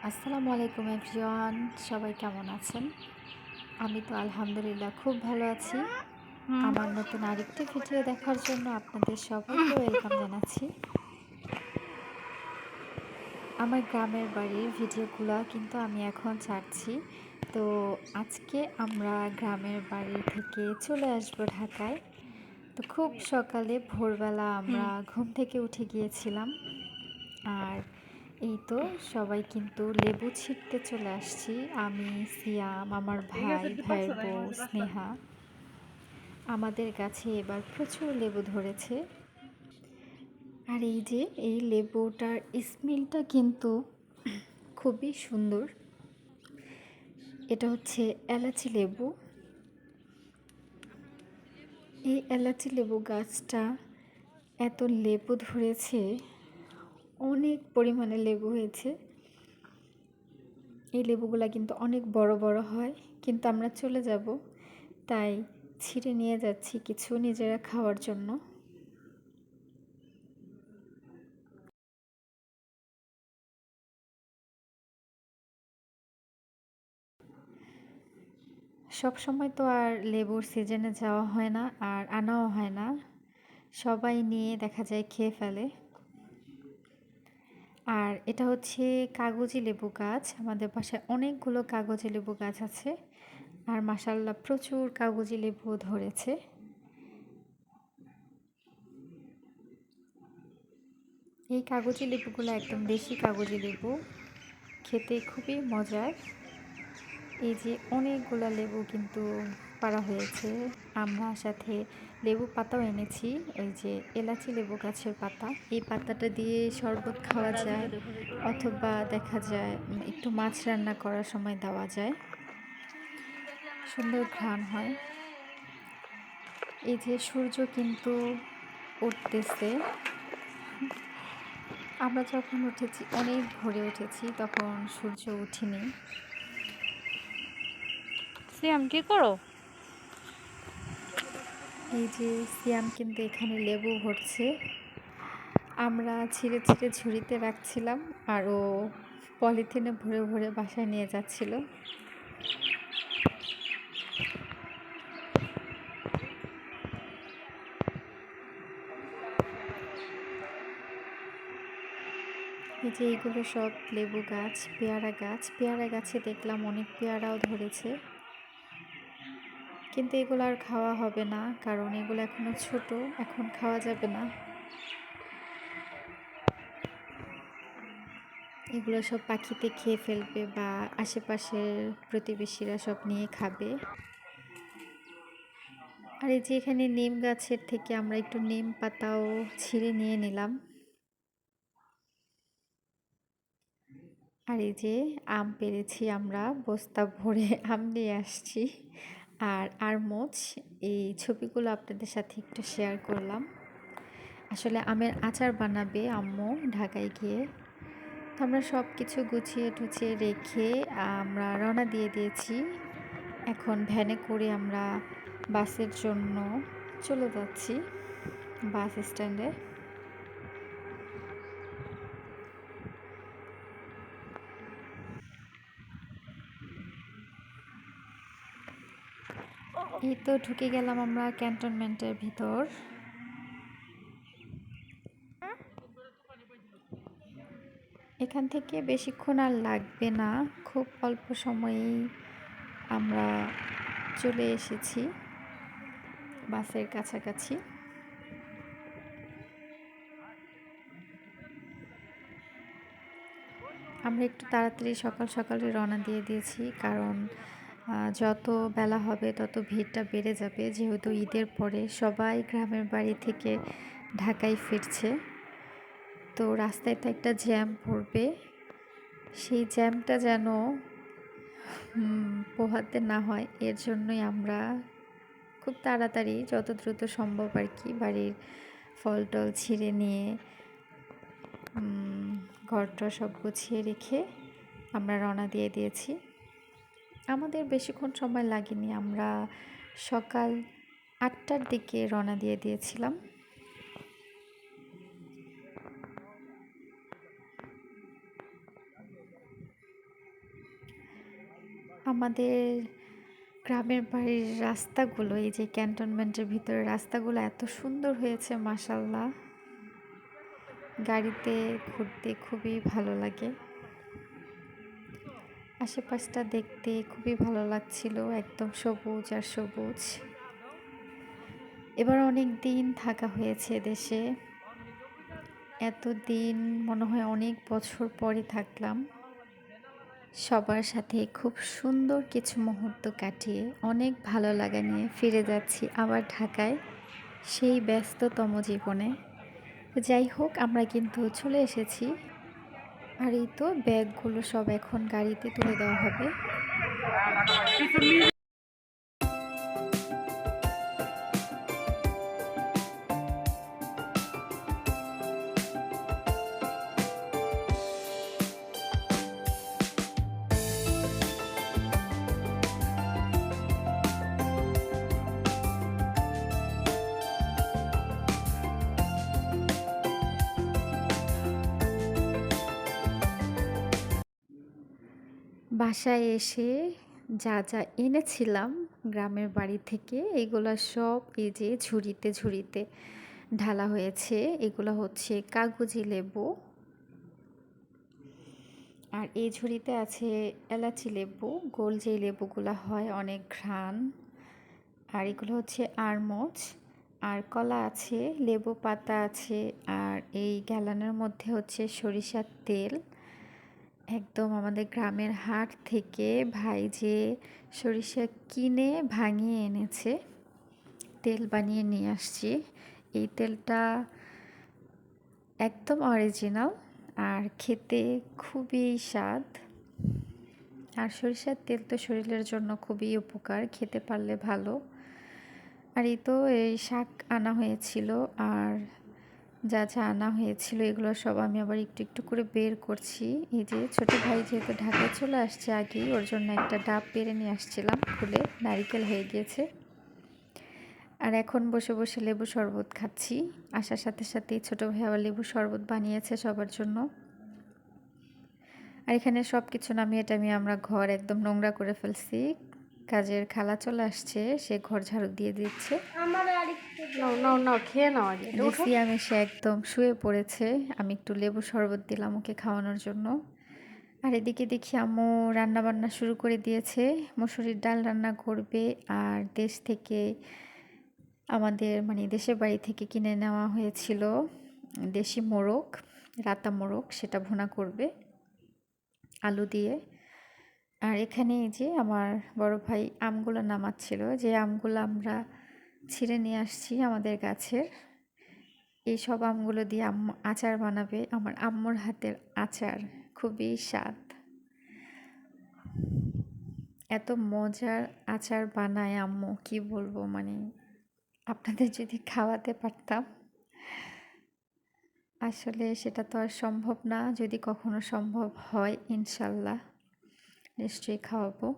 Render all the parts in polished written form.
আসসালামু আলাইকুম এভরিওয়ান, সবাই কেমন আছেন? আমি তো আলহামদুলিল্লাহ খুব ভালো আছি। আমার নতুন আরেকটি ভিডিও দেখার জন্য আপনাদের সবাইকে ওয়েলকাম জানাচ্ছি। আমার গ্রামের বাড়ির ভিডিওগুলো কিন্তু আমি এখন ছাড়ছি। তো আজকে আমরা গ্রামের বাড়ি থেকে চলে আসব ঢাকায়। তো খুব সকালে ভোরবেলা আমরা ঘুম থেকে উঠে গিয়েছিলাম। আর এই তো সবাই কিন্তু লেবু ছিঁড়তে চলে আসছি। আমি, সিয়াম, আমার ভাইয়ের বউ স্নেহা। আমাদের গাছে এবার প্রচুর লেবু ধরেছে। আর এই যে এই লেবুটার স্মেলটা কিন্তু খুবই সুন্দর। এটা হচ্ছে এলাচি লেবু। এই এলাচি লেবু গাছটা এত লেবু ধরেছে, অনেক পরিমাণে লেবু হয়েছে। এই লেবুগুলা কিন্তু অনেক বড় বড় হয়, কিন্তু আমরা চলে যাব তাই ছিঁড়ে নিয়ে যাচ্ছি কিছু নিজেরা খাওয়ার জন্য। সব সময় তো আর লেবুর সিজনে যাওয়া হয় না, আর আনাও হয় না। সবাই নিয়ে দেখা যায় খেয়ে ফেলে। আর এটা হচ্ছে কাগজি লেবু গাছ। আমাদের বাসায় অনেকগুলো কাগজি লেবু গাছ আছে। আর মাশাআল্লাহ প্রচুর কাগজি লেবু ধরেছে। এই কাগজি লেবুগুলো একদম দেশি কাগজি লেবু, খেতে খুবই মজার। এই যে অনেকগুলো লেবু কিন্তু পাড়া হয়েছে। আমরা সাথে লেবু পাতাও এনেছি, ওই যে এলাচি লেবু গাছের পাতা। এই পাতাটা দিয়ে শরবত খাওয়া যায়, অথবা দেখা যায় একটু মাছ রান্না করার সময় দেওয়া যায়, সুন্দর ঘ্রাণ হয়। এই যে সূর্য কিন্তু উঠতেছে। আমরা যখন উঠেছি অনেক ভোরে উঠেছি, তখন সূর্য উঠেনি। সিয়াম কি করো? এই যে সিয়াম কিন্তু এখানে লেবু ভরছে। আমরা ছিঁড়ে ছিঁড়ে ঝুড়িতে রাখছিলাম, আর ও পলিথিনে ভরে ভরে বাসায় নিয়ে যাচ্ছিল। এই যে এইগুলো সব লেবু গাছ, পেয়ারা গাছ। পেয়ারা গাছে দেখলাম অনেক পেয়ারাও ধরেছে, কিন্তু এগুলো আর খাওয়া হবে না, কারণ এগুলো এখনো ছোট, এখন খাওয়া যাবে না। এগুলো সব পাখিতে খেয়ে ফেলবে, বা আশেপাশের প্রতিবেশীরা সব নিয়ে খাবে। আর এই যে এখানে নিম গাছের থেকে আমরা একটু নিম পাতাও ছিঁড়ে নিয়ে নিলাম। আর এই যে আম পেড়েছি, আমরা বস্তা ভরে আম নিয়ে আসছি। আর আরমোজ, এই ছবিগুলো আপনাদের সাথে একটু শেয়ার করলাম। আসলে আমের আচার বানাবে আম্মু ঢাকায় গিয়ে। তো আমরা সব কিছু গুছিয়ে টুছিয়ে রেখে আমরা রওনা দিয়ে দিয়েছি। এখন ভ্যানে করে আমরা বাসের জন্য চলে যাচ্ছি বাস স্ট্যান্ডে। এই তো ঢুকে গেলাম আমরা ক্যান্টনমেন্টের ভিতর। এখান থেকে বেশিক্ষণ আর লাগবে না, খুব অল্প সময়েই আমরা চলে এসেছি বাসের কাছাকাছি। আমরা একটু তাড়াতাড়ি সকাল সকালে রওনা দিয়ে দিয়েছি, কারণ যত বেলা হবে তত ভিড়টা বেড়ে যাবে, যেহেতু ঈদের পরে সবাই গ্রামের বাড়ি থেকে ঢাকায় ফিরছে। তো রাস্তায় তো একটা জ্যাম পড়বে, সেই জ্যামটা যেন পোহাতে না হয়, এর জন্যই আমরা খুব তাড়াতাড়ি যত দ্রুত সম্ভব আর কি বাড়ির ফল টল ছিঁড়ে নিয়ে ঘরটা সব গুছিয়ে রেখে আমরা রওনা দিয়ে দিয়েছি। আমাদের বেশিক্ষণ সময় লাগেনি, আমরা সকাল 8টার দিকে রওনা দিয়ে দিয়েছিলাম। আমাদের গ্রামের বাড়ির রাস্তাগুলো, এই যে ক্যান্টনমেন্টের ভিতরে রাস্তাগুলো এত সুন্দর হয়েছে মাশাল্লাহ। গাড়িতে ঘুরতে খুবই ভালো লাগে। আশেপাশটা দেখতে খুবই ভালো লাগছিল, একদম সবুজ আর সবুজ। এবার অনেক দিন থাকা হয়েছে দেশে, এতদিন মনে হয় অনেক বছর পরে থাকলাম। সবার সাথে খুব সুন্দর কিছু মুহূর্ত কাটিয়ে অনেক ভালো লাগা নিয়ে ফিরে যাচ্ছি আবার ঢাকায়, সেই ব্যস্ততম জীবনে। যাই হোক, আমরা কিন্তু চলে এসেছি। আর এই তো ব্যাগগুলো সব এখন গাড়িতে তুলে দেওয়া হবে। বাসায় এসে যা যা এনেছিলাম গ্রামের বাড়ি থেকে, এগুলো সব এই যে ঝুড়িতে ঝুড়িতে ঢালা হয়েছে। এগুলো হচ্ছে কাগজি লেবু, আর এই ঝুড়িতে আছে এলাচি লেবু, গোল যেই লেবুগুলো হয় অনেক ঘ্রাণ। আর এগুলো হচ্ছে আরমোজ, আর কলা আছে, লেবু পাতা আছে, আর এই গ্যালানের মধ্যে হচ্ছে সরিষার তেল। একদম আমাদের গ্রামের হাট থেকে ভাই যে সরিষা কিনে ভাঙিয়ে এনেছে, তেল বানিয়ে নিয়ে আসছি। এই তেলটা একদম অরিজিনাল আর খেতে খুবই স্বাদ। আর সরিষার তেল তো শরীরের জন্য খুবই উপকার, খেতে পারলে ভালো। আর এই তো এই শাক আনা হয়েছিল, আর যা যা আনা হয়েছিল এগুলো সব আমি আবার একটু একটু করে বের করছি। এই যে ছোটো ভাই যেহেতু ঢাকায় চলে আসছে আগেই, ওর জন্য একটা ডাব পেরে নিয়ে আসছিলাম, খুলে নারিকেল হয়ে গিয়েছে। আর এখন বসে বসে লেবু শরবত খাচ্ছি। আসার সাথে সাথেই ছোটো ভাই আবার লেবু শরবত বানিয়েছে সবার জন্য। আর এখানে সব কিছু নামিয়ে টামিয়ে আমরা ঘর একদম নোংরা করে ফেলছি। কাজের খালা চলে আসছে, সে ঘর ঝাড়ু দিয়ে দিচ্ছে। নাও নাও নাও, খেয়ে নাও আগে, এটা উঠো। সিয়াম এসে একদম শুয়ে পড়েছে, আমি একটু লেবু শরবত দিলাম ওকে খাওয়ানোর জন্য। আর এদিকে দেখি আম্মু রান্না বান্না শুরু করে দিয়েছে, মুসুরির ডাল রান্না করবে। আর দেশ থেকে আমাদের মানে দেশের বাড়ি থেকে কিনে নেওয়া হয়েছিল দেশি মোরগ, রাতা মোরগ, সেটা ভুনা করবে আলু দিয়ে। আর এখানে এই যে আমার বড় ভাই আমগুলো নামাচ্ছিল, যে আমগুলো আমরা ছিঁড়ে নিয়ে আসছি আমাদের গাছের। এই সব আমগুলো দিয়ে আম্মু আচার বানাবে। আমার আম্মুর হাতের আচার খুবই স্বাদ, এত মজার আচার বানায় আম্মু, কি বলবো, মানে আপনাদের যদি খাওয়াতে পারতাম। আসলে সেটা তো আর সম্ভব না, যদি কখনো সম্ভব হয় ইনশাল্লাহ নিশ্চয়ই খাওয়াবো।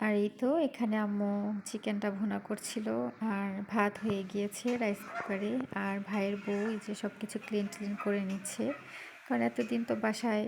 আর এই তো এখানে আম্মু চিকেনটা ভুনা করছিল, আর ভাত হয়ে গিয়েছে রাইস কুকারে। আর ভাইয়ের বউ এই যে সব কিছু ক্লিন ক্লিন করে নিচ্ছে, কারণ এতদিন তো বাসায়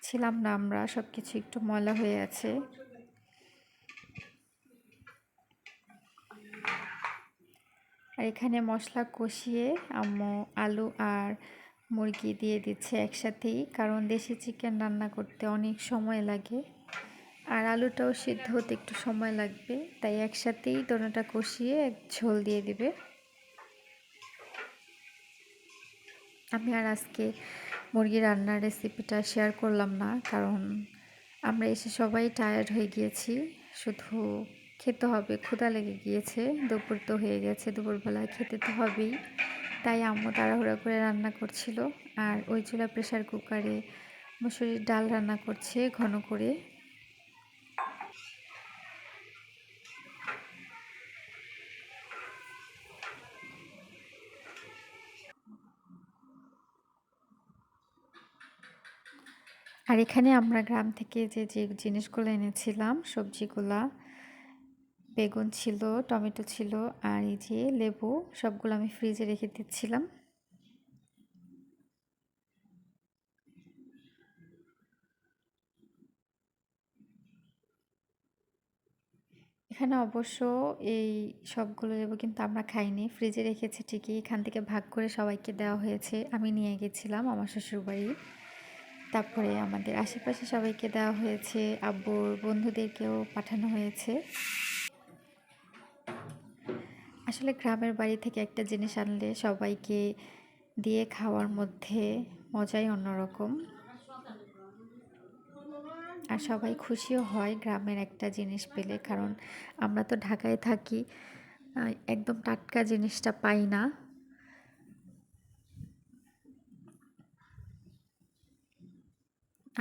ছিলাম না আমরা, সব কিছু একটু ময়লা হয়ে আছে। আর এখানে মশলা কষিয়ে আম্মু আলু আর মুরগি দিয়ে দিচ্ছে একসাথেই, কারণ দেশি চিকেন রান্না করতে অনেক সময় লাগে, আর আলুটাও সিদ্ধ হতে একটু সময় লাগবে, তাই একসাথেই দোনোটা কষিয়ে ঝোল দিয়ে দিবে। আমি আর আজকে মুরগি রান্নার রেসিপিটা শেয়ার করলাম না, কারণ আমরা এসে সবাই টায়ার্ড হয়ে গিয়েছি, শুধু খেতে হবে, ক্ষুধা লেগে গিয়েছে, দুপুর তো হয়ে গেছে, দুপুরবেলা খেতে তো হবেই। তাই আম্মু তাড়াহুড়া করে রান্না করছিল, আর ওই চুলা প্রেশার কুকারে মুসুরির ডাল রান্না করছে ঘন করে। আর এখানে আমরা গ্রাম থেকে যে যে জিনিসগুলো এনেছিলাম, সবজিগুলা, বেগুন ছিল, টমেটো ছিল, আর এই যে লেবু, সবগুলো আমি ফ্রিজে রেখে দিচ্ছিলাম। এখানে অবশ্য এই সবগুলো লেবু কিন্তু আমরা খাইনি, ফ্রিজে রেখেছি ঠিকই, এখান থেকে ভাগ করে সবাইকে দেওয়া হয়েছে। আমি নিয়ে গেছিলাম আমার শ্বশুরবাড়ি, তারপরে আমাদের আশেপাশে সবাইকে দেওয়া হয়েছে, আব্বুর বন্ধুদেরকেও পাঠানো হয়েছে। আসলে গ্রামের বাড়ি থেকে একটা জিনিস আনলে সবাইকে দিয়ে খাওয়ার মধ্যে মজাই অন্যরকম, আর সবাই খুশিও হয় গ্রামের একটা জিনিস পেলে, কারণ আমরা তো ঢাকায় থাকি, একদম টাটকা জিনিসটা পাই না।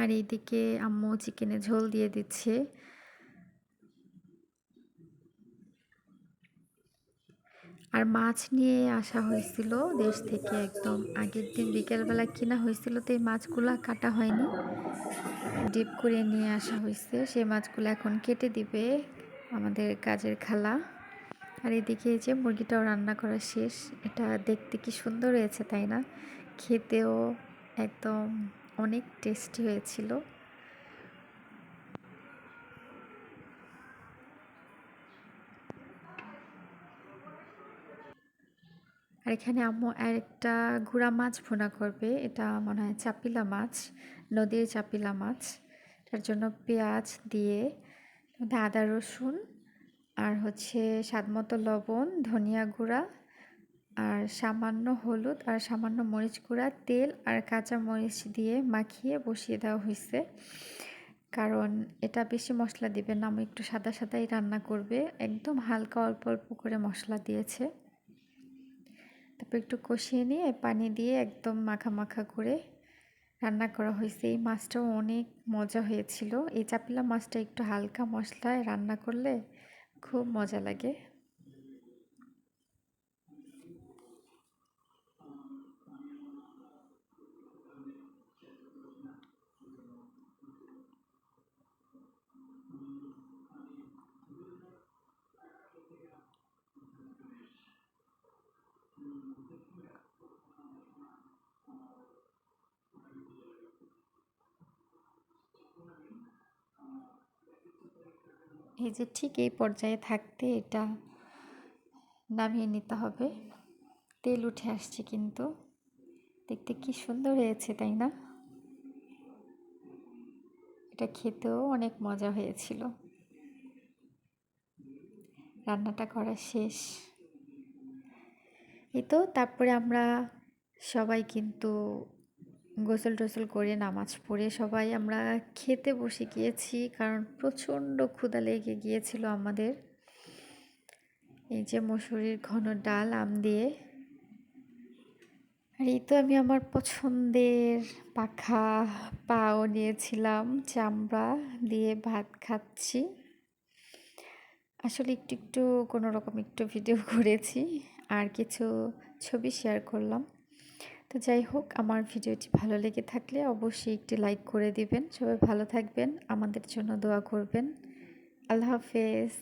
আর এইদিকে আম্মু চিকেনে ঝোল দিয়ে দিচ্ছে। আর মাছ নিয়ে আসা হয়েছিল দেশ থেকে, একদম আগের দিন বিকেলবেলা কিনা হয়েছিল, তো এই মাছগুলো কাটা হয়নি, ডিপ করে নিয়ে আসা হয়েছে। সেই মাছগুলো এখন কেটে দিবে আমাদের কাজের খালা। আর এদিকে এই যে মুরগিটাও রান্না করা শেষ। এটা দেখতে কি সুন্দর হয়েছে তাই না? খেতেও একদম অনেক টেস্টি হয়েছিল। আর এখানে আম্মু আরেকটা গুঁড়া মাছ ভুনা করবে, এটা মনে হয় চাপিলা মাছ, নদীর চাপিলা মাছ। তার জন্য পেঁয়াজ দিয়ে আদা রসুন আর হচ্ছে স্বাদমতো লবণ, ধনিয়া গুঁড়া আর সামান্য হলুদ আর সামান্য মরিচ গুঁড়া, তেল আর কাঁচা মরিচ দিয়ে মাখিয়ে বসিয়ে দেওয়া হয়েছে। কারণ এটা বেশি মশলা দিবে না, আমি একটু সাদা সাদাই রান্না করবে, একদম হালকা অল্প অল্প করে মশলা দিয়েছে। তারপর একটু কষিয়ে নিয়ে পানি দিয়ে একদম মাখা মাখা করে রান্না করা হয়েছে। এই মাছটাও অনেক মজা হয়েছিল। এই চাপিলা মাছটা একটু হালকা মশলায় রান্না করলে খুব মজা লাগে। এই যে ঠিক এই পর্যায়ে থাকতে এটা নামিয়ে নিতে হবে। তেল উঠে আসছে কিন্তু, দেখতে কি সুন্দর হয়েছে তাই না? এটা খেতেও অনেক মজা হয়েছিল। রান্নাটা করা শেষ। এই তো তারপরে আমরা সবাই কিন্তু গোসল টোসল করে নামাজ পড়ে সবাই আমরা খেতে বসে গিয়েছি, কারণ প্রচণ্ড ক্ষুধা লেগে গিয়েছিল আমাদের। এই যে মসুরির ঘন ডাল আম দিয়ে, আর এই তো আমি আমার পছন্দের পাখা পাও নিয়েছিলাম, চামড়া দিয়ে ভাত খাচ্ছি। আসলে একটু একটু কোনো রকম একটু ভিডিও করেছি, আর কিছু ছবি শেয়ার করলাম। তো যাই হোক, আমার ভিডিওটি ভালো লেগে থাকলে অবশ্যই একটি লাইক করে দিবেন। সবাই ভালো থাকবেন, আমাদের জন্য দোয়া করবেন। আল্লাহ হাফেজ।